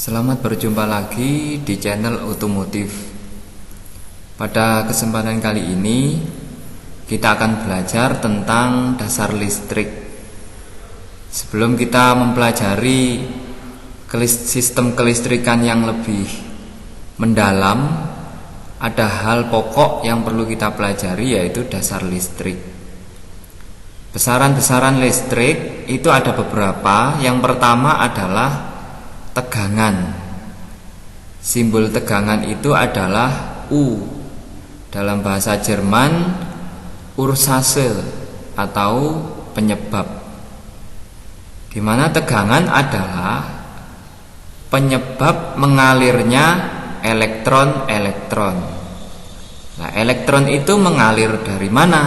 Selamat berjumpa lagi di channel otomotif. Pada kesempatan kali ini kita akan belajar tentang dasar listrik. Sebelum kita mempelajari sistem kelistrikan yang lebih mendalam, ada hal pokok yang perlu kita pelajari, yaitu dasar listrik. Besaran-besaran listrik itu ada beberapa. Yang pertama adalah tegangan. Simbol tegangan itu adalah U. Dalam bahasa Jerman, Ursache atau penyebab. Di mana tegangan adalah penyebab mengalirnya elektron-elektron. Nah, elektron itu mengalir dari mana?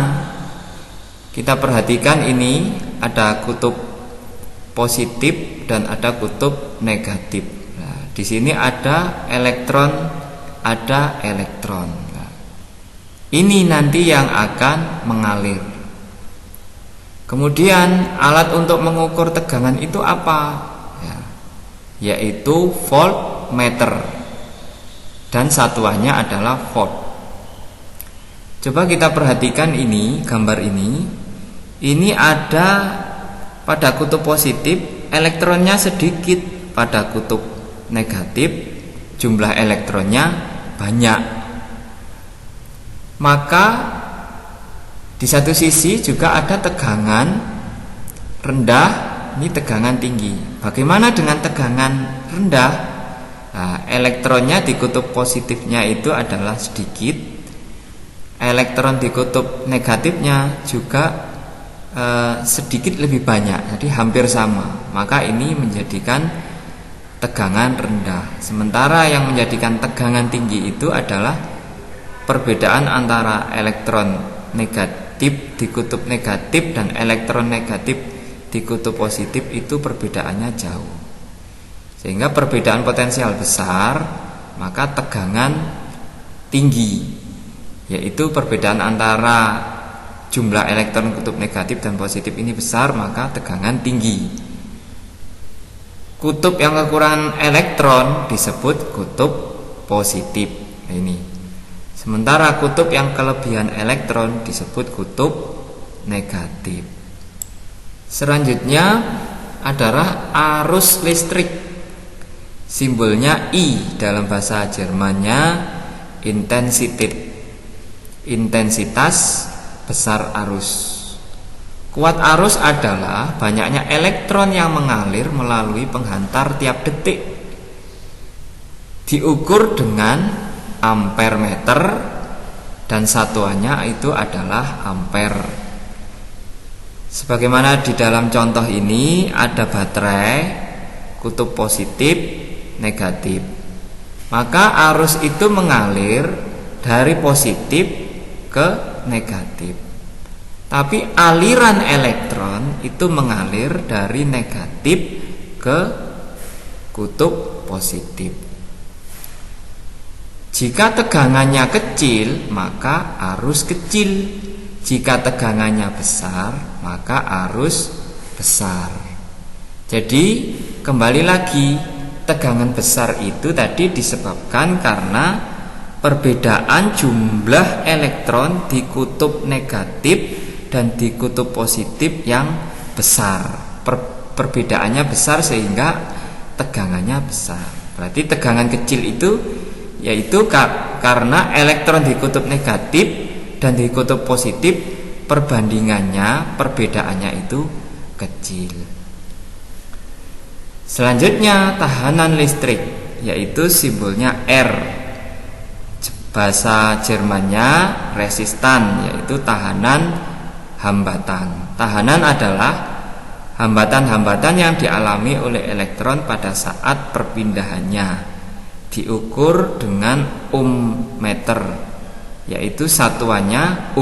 Kita perhatikan ini ada kutub positif dan ada kutub negatif. Nah, di sini ada elektron, ada elektron. Nah, ini nanti yang akan mengalir. Kemudian alat untuk mengukur tegangan itu apa? Yaitu voltmeter, dan satuannya adalah volt. Coba kita perhatikan ini, gambar ini. Ini ada pada kutub positif elektronnya sedikit, pada kutub negatif jumlah elektronnya banyak. Maka di satu sisi juga ada tegangan rendah, ini tegangan tinggi. Bagaimana dengan tegangan rendah? Nah, elektronnya di kutub positifnya itu adalah sedikit, elektron di kutub negatifnya juga sedikit lebih banyak, jadi hampir sama. Maka ini menjadikan tegangan rendah. Sementara yang menjadikan tegangan tinggi itu adalah perbedaan antara elektron negatif di kutub negatif dan elektron negatif di kutub positif itu perbedaannya jauh. Sehingga perbedaan potensial besar, maka tegangan tinggi, yaitu perbedaan antara jumlah elektron kutub negatif dan positif ini besar, maka tegangan tinggi. Kutub yang kekurangan elektron disebut kutub positif. Nah, ini. Sementara kutub yang kelebihan elektron disebut kutub negatif. Selanjutnya adalah arus listrik. Simbolnya I, dalam bahasa Jermannya intensitas besar arus. Kuat arus adalah banyaknya elektron yang mengalir melalui penghantar tiap detik. Diukur dengan ampere meter dan satuannya itu adalah ampere. Sebagaimana di dalam contoh ini ada baterai kutub positif, negatif. Maka arus itu mengalir dari positif ke negatif. Tapi aliran elektron itu mengalir dari negatif ke kutub positif. Jika tegangannya kecil, maka arus kecil. Jika tegangannya besar, maka arus besar. Jadi kembali lagi, tegangan besar itu tadi disebabkan karena perbedaan jumlah elektron di kutub negatif dan di kutub positif yang besar. Perbedaannya besar sehingga tegangannya besar. Berarti tegangan kecil itu yaitu karena elektron di kutub negatif dan di kutub positif perbandingannya, perbedaannya itu kecil. Selanjutnya tahanan listrik, yaitu simbolnya R. Bahasa Jermannya resistan, yaitu tahanan hambatan. Tahanan adalah hambatan-hambatan yang dialami oleh elektron pada saat perpindahannya. Diukur dengan meter, yaitu satuannya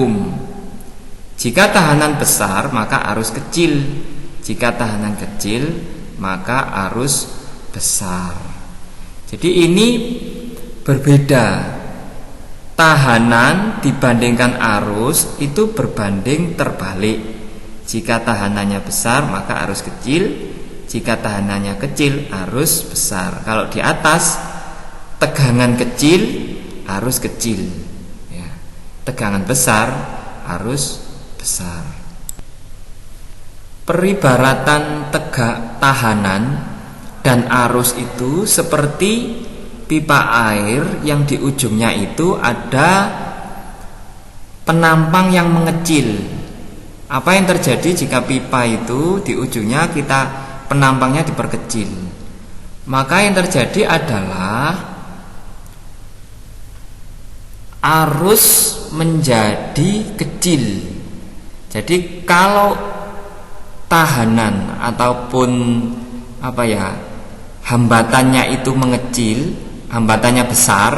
Jika tahanan besar, maka arus kecil. Jika tahanan kecil, maka arus besar. Jadi ini berbeda. Tahanan dibandingkan arus itu berbanding terbalik. Jika tahanannya besar, maka arus kecil. jika tahanannya kecil arus besar. Kalau di atas tegangan kecil arus kecil ya. Tegangan besar arus besar. Peribaratan tahanan dan arus itu seperti pipa air yang di ujungnya itu ada penampang yang mengecil. Apa yang terjadi jika pipa itu di ujungnya penampangnya diperkecil? Maka yang terjadi adalah arus menjadi kecil. Jadi kalau tahanan ataupun hambatannya itu mengecil, hambatannya besar,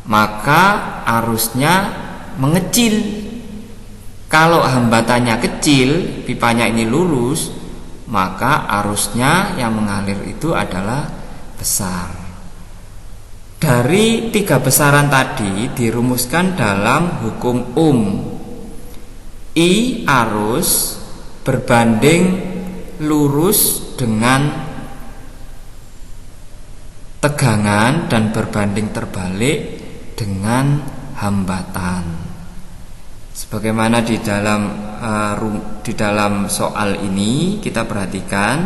maka arusnya mengecil. Kalau hambatannya kecil, pipanya ini lurus, maka arusnya yang mengalir itu adalah besar. Dari 3 besaran tadi dirumuskan dalam hukum Ohm. I arus berbanding lurus dengan tegangan dan berbanding terbalik dengan hambatan. Sebagaimana di dalam soal ini kita perhatikan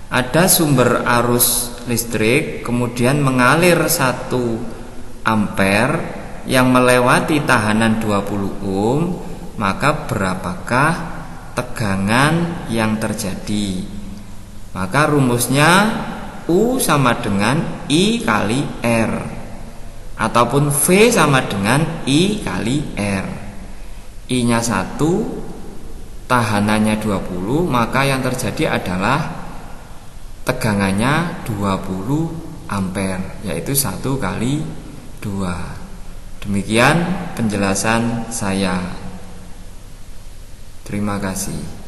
ada sumber arus listrik kemudian mengalir 1 ampere yang melewati tahanan 20 ohm, maka berapakah tegangan yang terjadi? Maka rumusnya U sama dengan I kali R, ataupun V sama dengan I kali R. I nya 1, tahanannya 20, maka yang terjadi adalah tegangannya 20 ampere, yaitu 1 kali 2. Demikian penjelasan saya. Terima kasih.